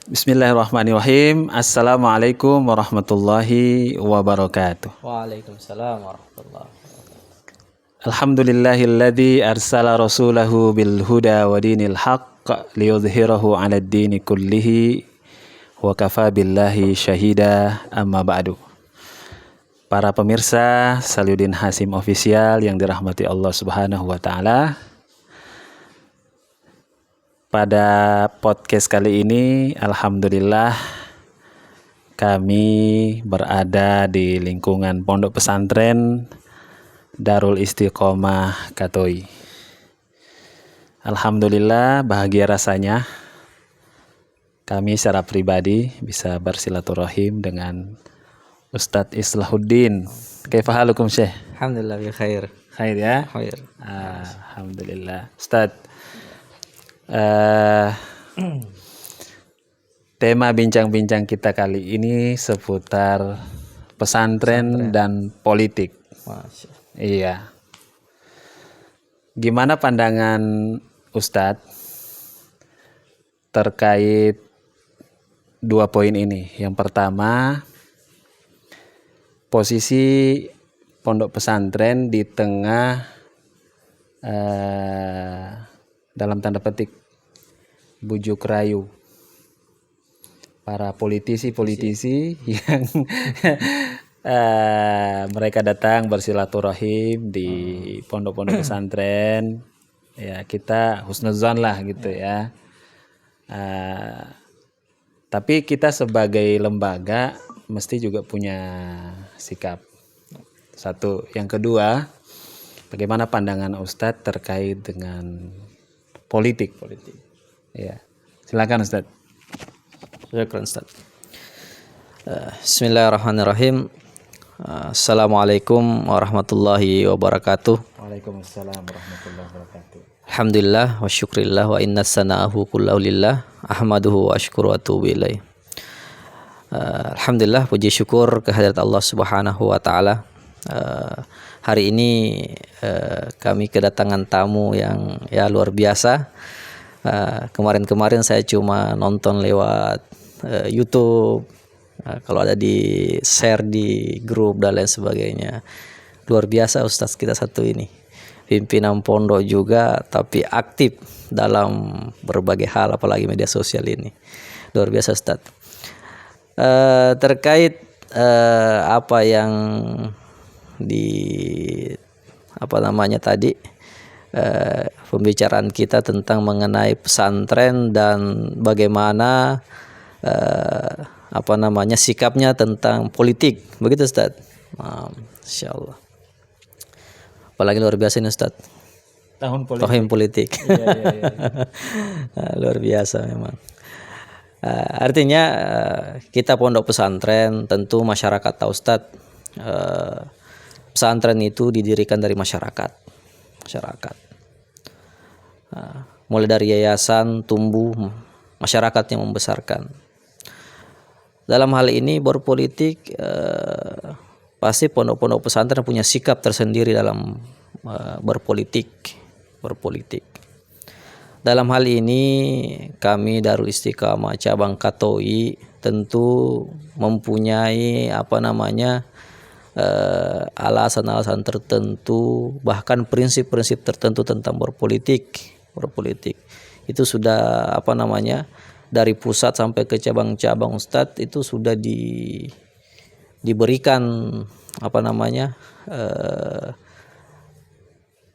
Bismillahirrahmanirrahim. Assalamualaikum warahmatullahi wabarakatuh. Waalaikumsalam warahmatullahi. Alhamdulillahilladzi arsala rasulahu bil huda wa dinil haqq liyudhhirahu 'alad dini kullihi wa kafa billahi syahida, amma ba'du. Para pemirsa Salyudin Hasim Official yang dirahmati Allah Subhanahu wa taala. Pada podcast kali ini, alhamdulillah kami berada di lingkungan Pondok Pesantren Darul Istiqomah Katoi. Alhamdulillah bahagia rasanya kami secara pribadi bisa bersilaturahim dengan Ustadz Islahuddin. Kaifahalukum Syekh? Alhamdulillah bi khair. Khair ya? Khair. Alhamdulillah. Ustadz, tema bincang-bincang kita kali ini seputar pesantren dan politik. Masya. Iya. Gimana pandangan Ustadz terkait dua poin ini? Yang pertama, posisi pondok pesantren di tengah dalam tanda petik bujuk rayu para politisi yang mereka datang bersilaturahim di pondok-pondok pesantren. Ya, kita husnuzan lah gitu ya. Tapi kita sebagai lembaga mesti juga punya sikap. Satu, yang kedua, bagaimana pandangan Ustadz terkait dengan politik? Ya, silakan Ustadz. Syukran Ustaz. Bismillahirrahmanirrahim. Assalamualaikum warahmatullahi wabarakatuh. Waalaikumsalam warahmatullahi wabarakatuh. Alhamdulillah wa syukrillah wa inna sana'ahu kullahu lillah ahmaduhu wa ashkuru wa atubu ilaih. Alhamdulillah, puji syukur kehadirat Allah Subhanahu wa taala. Hari ini kami kedatangan tamu yang luar biasa. Kemarin-kemarin saya cuma nonton lewat YouTube, kalau ada di share di grup dan lain sebagainya. Luar biasa Ustaz kita satu ini, pimpinan pondok juga tapi aktif dalam berbagai hal, apalagi media sosial ini. Luar biasa Ustaz. Terkait apa yang tadi, pembicaraan kita tentang mengenai pesantren dan bagaimana sikapnya tentang politik, begitu Ustaz. Insyaallah. Apalagi luar biasa ini Ustaz. Tahun politik. Iya. Luar biasa memang. Artinya kita pondok pesantren, tentu masyarakat tahu Ustaz, pesantren itu didirikan dari masyarakat. Mulai dari yayasan tumbuh, masyarakat yang membesarkan. Dalam hal ini berpolitik, pasti pondok-pondok pesantren punya sikap tersendiri dalam berpolitik. Dalam hal ini kami Darul Istiqomah cabang Katoi tentu mempunyai alasan-alasan tertentu, bahkan prinsip-prinsip tertentu tentang berpolitik. Itu sudah dari pusat sampai ke cabang-cabang Ustadz itu sudah diberikan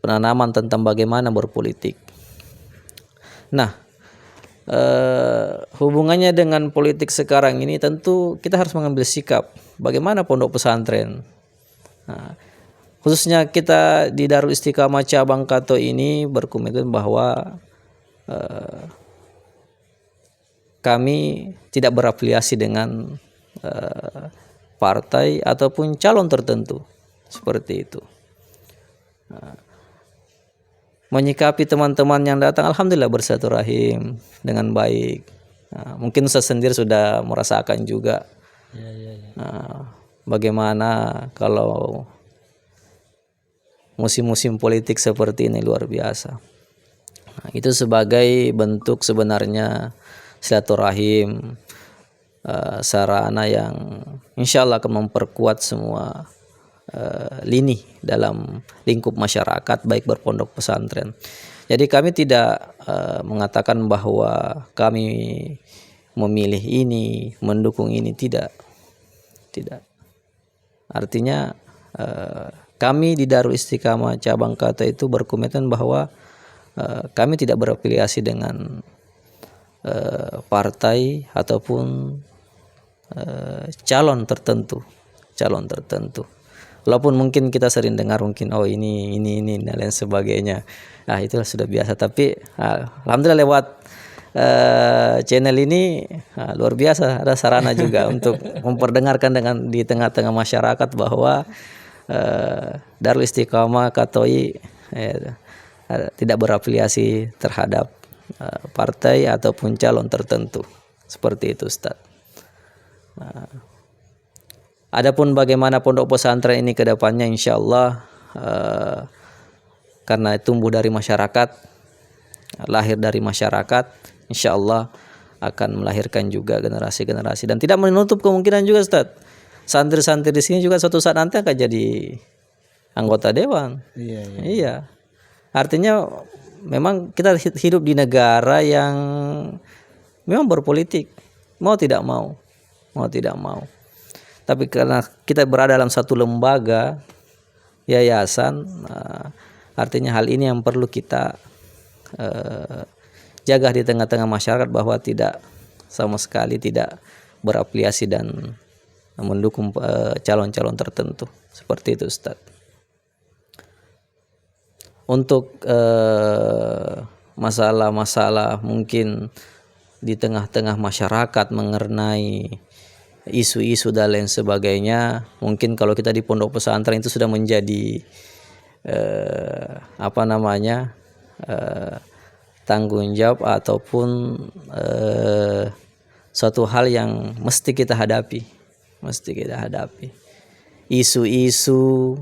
penanaman tentang bagaimana berpolitik. Nah, hubungannya dengan politik sekarang ini tentu kita harus mengambil sikap bagaimana pondok pesantren. Khususnya kita di Darul Istiqomah cabang Kato ini berkomitmen bahwa kami tidak berafiliasi dengan partai ataupun calon tertentu, seperti itu. Menyikapi teman-teman yang datang, alhamdulillah bersilaturahim dengan baik. Mungkin saya sendiri sudah merasakan juga bagaimana kalau musim-musim politik seperti ini, luar biasa. Itu sebagai bentuk sebenarnya silaturahim, sarana yang insya Allah akan memperkuat semua lini dalam lingkup masyarakat baik berpondok pesantren. Jadi kami tidak mengatakan bahwa kami memilih ini, mendukung ini, tidak. Artinya kami di Darul Istiqamah cabang Kata itu berkomitmen bahwa kami tidak berafiliasi dengan partai ataupun calon tertentu. Walaupun mungkin kita sering dengar mungkin ini dan lain sebagainya. Nah, itu sudah biasa, tapi alhamdulillah lewat channel ini luar biasa ada sarana juga untuk memperdengarkan di tengah-tengah masyarakat bahwa Darul Istiqamah Katoi tidak berafiliasi terhadap partai ataupun calon tertentu. Seperti itu, Ustaz. Adapun bagaimana pondok pesantren ini ke depannya, insya Allah karena tumbuh dari masyarakat, lahir dari masyarakat, insya Allah akan melahirkan juga generasi-generasi, dan tidak menutup kemungkinan juga, Ustaz, santri-santri di sini juga suatu saat nanti akan jadi anggota dewan. Iya. Artinya memang kita hidup di negara yang memang berpolitik, mau tidak mau. Tapi karena kita berada dalam satu lembaga yayasan, artinya hal ini yang perlu kita jaga di tengah-tengah masyarakat, bahwa tidak sama sekali tidak berafiliasi dan mendukung calon-calon tertentu. Seperti itu, Ustaz. Untuk masalah-masalah mungkin di tengah-tengah masyarakat mengenai isu-isu dan lain sebagainya, mungkin kalau kita di pondok pesantren itu sudah menjadi tanggung jawab ataupun suatu hal yang mesti kita hadapi. Isu-isu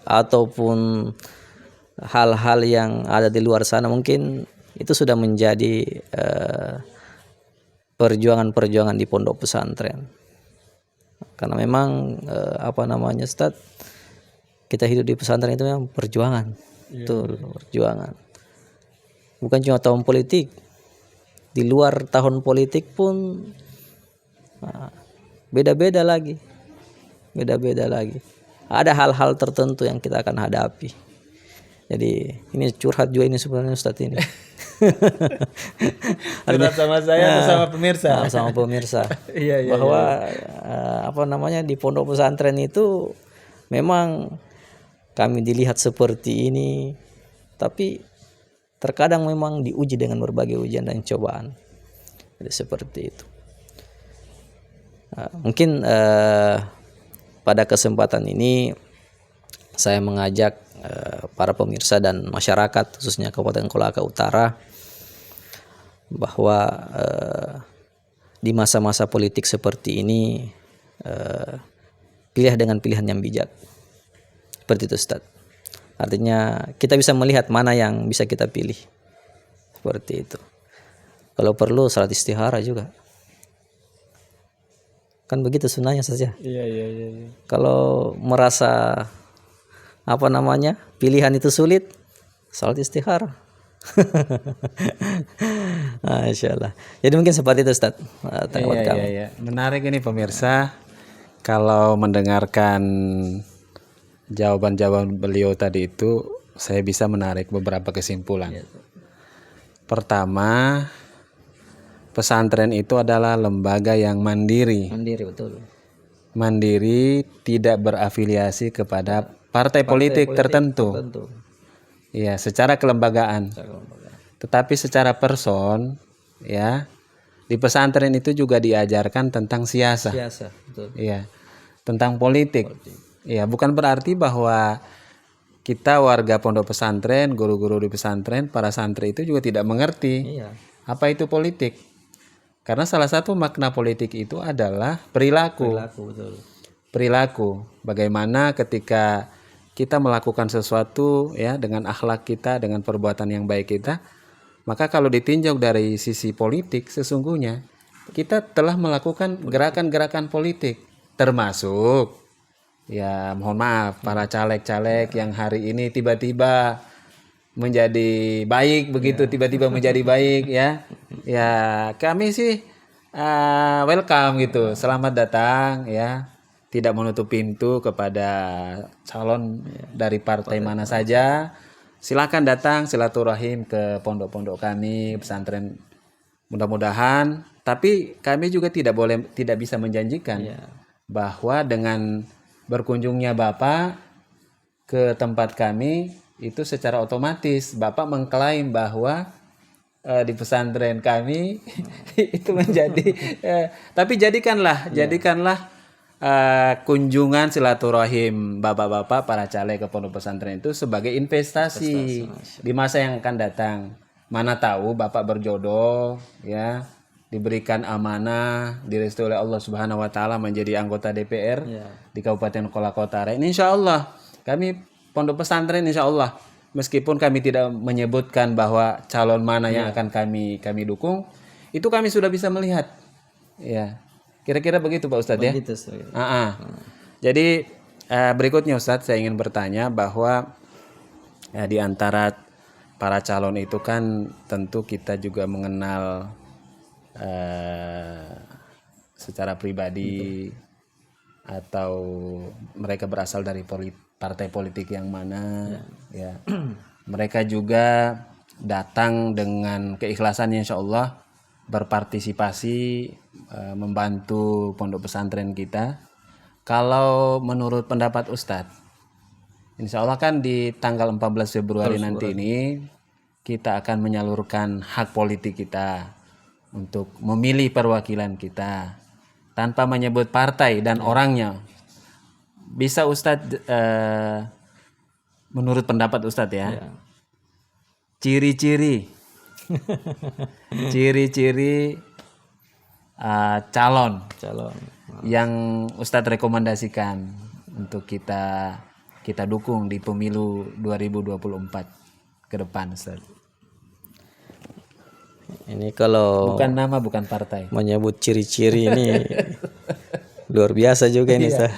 ataupun hal-hal yang ada di luar sana, mungkin itu sudah menjadi perjuangan-perjuangan di pondok pesantren. Karena memang Ustaz, kita hidup di pesantren itu memang perjuangan. Perjuangan. Bukan cuma tahun politik. Di luar tahun politik pun beda-beda lagi. Ada hal-hal tertentu yang kita akan hadapi. Jadi ini curhat juga ini sebenarnya, Ustaz ini. Curhat sama saya atau sama pemirsa? Sama pemirsa. Iya. Bahwa di pondok pesantren itu memang kami dilihat seperti ini, tapi terkadang memang diuji dengan berbagai ujian dan cobaan. Jadi seperti itu. Mungkin pada kesempatan ini saya mengajak para pemirsa dan masyarakat khususnya Kabupaten Kolaka Utara bahwa di masa-masa politik seperti ini pilih dengan pilihan yang bijak. Seperti itu, Ustaz. Artinya kita bisa melihat mana yang bisa kita pilih. Seperti itu. Kalau perlu salat istihara juga. Kan begitu sunnahnya saja. Iya. Kalau merasa pilihan itu sulit, salat istihara. Masya Allah. Jadi mungkin seperti itu, Ustaz. Iya. Menarik ini pemirsa. Kalau mendengarkan jawaban-jawaban beliau tadi itu, saya bisa menarik beberapa kesimpulan. Pertama, pesantren itu adalah lembaga yang mandiri. Betul. Mandiri, tidak berafiliasi kepada partai politik tertentu. Ya, secara kelembagaan. Tetapi secara person, ya, di pesantren itu juga diajarkan tentang siasa. Betul. Ya, tentang politik. Ya, bukan berarti bahwa kita warga pondok pesantren, guru-guru di pesantren, para santri itu juga tidak mengerti apa itu politik. Karena salah satu makna politik itu adalah perilaku. Betul. Perilaku. Bagaimana ketika kita melakukan sesuatu ya dengan akhlak kita, dengan perbuatan yang baik kita, Maka kalau ditinjau dari sisi politik, sesungguhnya kita telah melakukan gerakan-gerakan politik, termasuk ya mohon maaf para caleg-caleg yang hari ini tiba-tiba menjadi baik begitu, tiba-tiba menjadi baik ya. Ya kami sih welcome gitu, selamat datang ya. Tidak menutup pintu kepada calon dari partai mana saja. Silakan datang silaturahim ke pondok-pondok kami, pesantren, mudah-mudahan. Tapi kami juga tidak bisa menjanjikan bahwa dengan berkunjungnya Bapak ke tempat kami itu secara otomatis Bapak mengklaim bahwa di pesantren kami itu menjadi tapi jadikanlah kunjungan silaturahim bapak-bapak para caleg ke pondok pesantren itu sebagai investasi di masa yang akan datang. Mana tahu bapak berjodoh ya, diberikan amanah, direstui oleh Allah Subhanahu wa taala menjadi anggota DPR di Kabupaten Kolaka Utara. Ini insya Allah kami pondok pesantren insya Allah, meskipun kami tidak menyebutkan bahwa calon mana yang akan kami dukung, itu kami sudah bisa melihat ya. Kira-kira begitu Pak Ustadz ya. Jadi berikutnya Ustadz saya ingin bertanya bahwa di antara para calon itu kan tentu kita juga mengenal secara pribadi atau mereka berasal dari partai politik yang mana ya. Mereka juga datang dengan keikhlasan insya Allah berpartisipasi membantu pondok pesantren kita. Kalau menurut pendapat Ustadz, insya Allah kan di tanggal 14 Februari nanti ini kita akan menyalurkan hak politik kita untuk memilih perwakilan kita tanpa menyebut partai dan orangnya. Bisa Ustadz menurut pendapat Ustadz ya, ciri-ciri calon yang Ustadz rekomendasikan untuk kita dukung di pemilu 2024 ke depan Ustadz. Ini kalau bukan nama, bukan partai, menyebut ciri-ciri ini luar biasa juga ini Ustaz.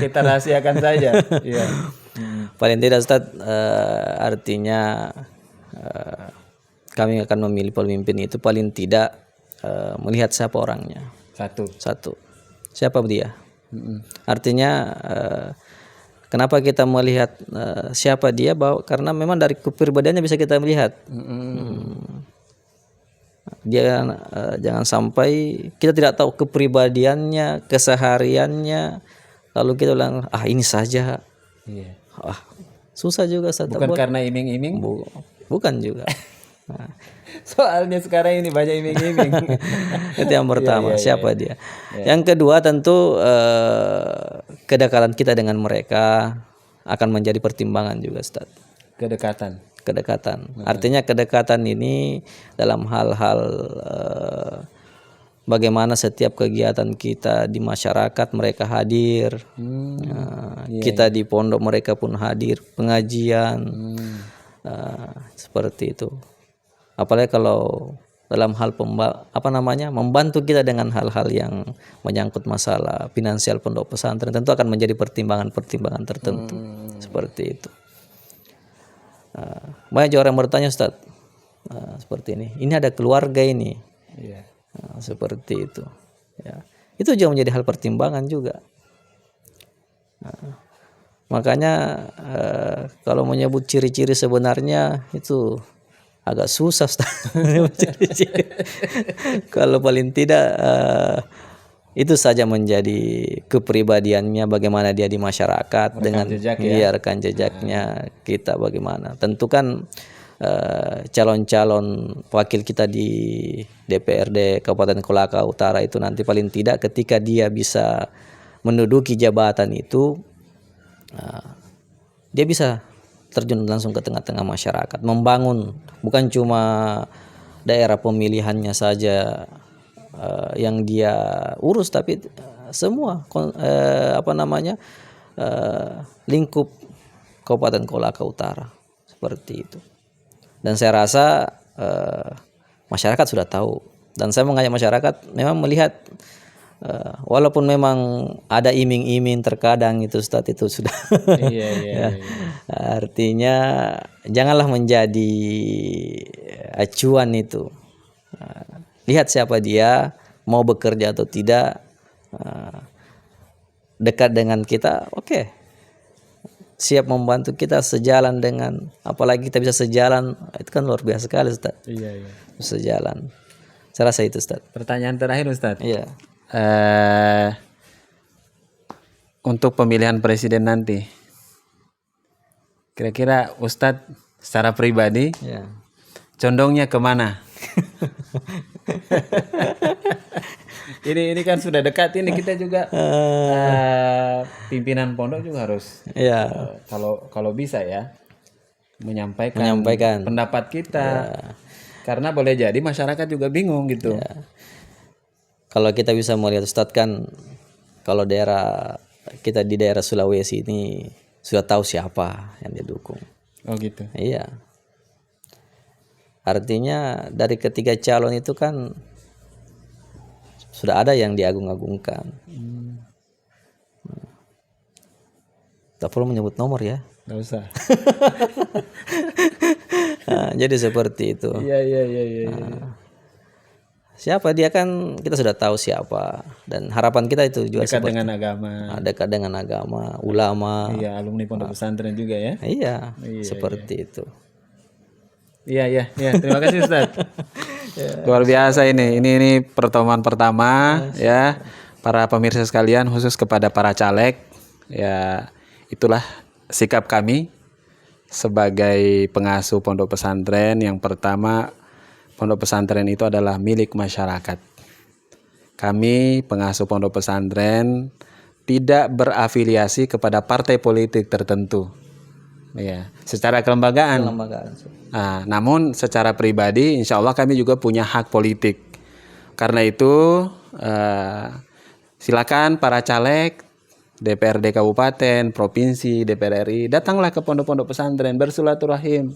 kita rahasiakan saja. Paling tidak Ustadz, artinya kami akan memilih pemimpin itu paling tidak melihat siapa orangnya. Satu. Siapa dia? Artinya kenapa kita melihat siapa dia? Karena memang dari kepribadiannya bisa kita melihat. Dia jangan sampai kita tidak tahu kepribadiannya, kesehariannya, lalu kita bilang ini saja. Susah juga Ustaz. Bukan karena iming-iming? Bukan juga. Soalnya sekarang ini banyak iming-iming. Itu yang pertama, siapa dia. Yang kedua tentu kedekatan kita dengan mereka akan menjadi pertimbangan juga Ustaz. Kedekatan. Artinya kedekatan ini dalam hal-hal bagaimana setiap kegiatan kita di masyarakat mereka hadir, kita di pondok mereka pun hadir, pengajian, seperti itu. Apalagi kalau dalam hal membantu kita dengan hal-hal yang menyangkut masalah finansial pondok pesantren, tentu akan menjadi pertimbangan tertentu, seperti itu. Banyak orang bertanya Ustaz, seperti ini ada keluarga ini, seperti itu. Itu juga menjadi hal pertimbangan juga. Makanya kalau menyebut ciri-ciri sebenarnya itu agak susah kalau paling tidak itu saja menjadi kepribadiannya, bagaimana dia di masyarakat, dengan rekam jejaknya kita bagaimana. Tentu kan calon-calon wakil kita di DPRD Kabupaten Kolaka Utara itu nanti paling tidak ketika dia bisa menduduki jabatan itu, dia bisa terjun langsung ke tengah-tengah masyarakat, membangun bukan cuma daerah pemilihannya saja yang dia urus, tapi semua lingkup Kabupaten Kolaka Utara, seperti itu. Dan saya rasa masyarakat sudah tahu. Dan saya mengajak masyarakat memang melihat walaupun memang ada iming-iming terkadang itu Ustadz itu sudah Iya, ya. Artinya janganlah menjadi acuan itu. Lihat siapa dia, mau bekerja atau tidak, dekat dengan kita, oke. Siap membantu kita sejalan dengan, apalagi kita bisa sejalan, itu kan luar biasa sekali Ustaz. Iya. Sejalan. Saya rasa itu Ustaz. Pertanyaan terakhir Ustadz. Iya. Untuk pemilihan presiden nanti, kira-kira Ustadz secara pribadi Ya. condongnya kemana? Ini kan sudah dekat ini, kita juga pimpinan pondok juga harus Iya. kalau bisa ya menyampaikan pendapat kita, karena boleh jadi masyarakat juga bingung gitu. Kalau kita bisa melihat Ustadz kan, kalau kita di daerah Sulawesi ini sudah tahu siapa yang didukung. Oh gitu. Iya. Artinya dari ketiga calon itu kan sudah ada yang diagung-agungkan. Tak perlu menyebut nomor ya. Nggak usah. Nah, jadi seperti itu. Iya. Siapa dia kan kita sudah tahu siapa, dan harapan kita itu juga Dekat dengan agama. dekat dengan agama, ulama. Iya, alumni pondok pesantren juga ya. Iya, seperti itu. Iya. Terima kasih Ustaz. Luar biasa ini. Ini pertemuan pertama ya para pemirsa sekalian, khusus kepada para caleg. Ya, itulah sikap kami sebagai pengasuh pondok pesantren. Yang pertama, pondok pesantren itu adalah milik masyarakat. Kami pengasuh pondok pesantren tidak berafiliasi kepada partai politik tertentu. Ya, secara kelembagaan. Nah, namun secara pribadi, insya Allah kami juga punya hak politik. Karena itu, silakan para caleg, DPRD Kabupaten, Provinsi, DPR RI, datanglah ke pondok-pondok pesantren, bersilaturahim,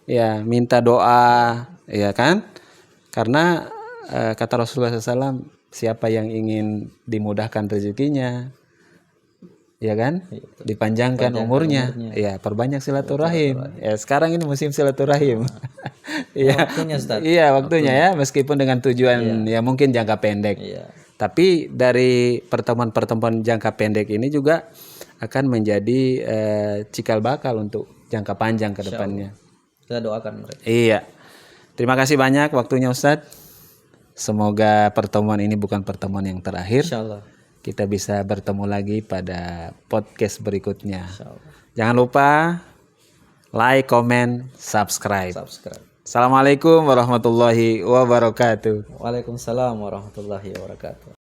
ya, minta doa, ya kan? Karena kata Rasulullah SAW, siapa yang ingin dimudahkan rezekinya, ya kan, dipanjangkan umurnya, ya perbanyak silaturahim. Ya sekarang ini musim silaturahim. Iya, waktunya ya, meskipun dengan tujuan ya mungkin jangka pendek. Tapi dari pertemuan-pertemuan jangka pendek ini juga akan menjadi cikal bakal untuk jangka panjang ke depannya. Kita doakan mereka. Iya. Terima kasih banyak waktunya Ustadz. Semoga pertemuan ini bukan pertemuan yang terakhir. Insyaallah. Kita bisa bertemu lagi pada podcast berikutnya. Jangan lupa like, comment, subscribe. Assalamualaikum warahmatullahi wabarakatuh. Waalaikumsalam warahmatullahi wabarakatuh.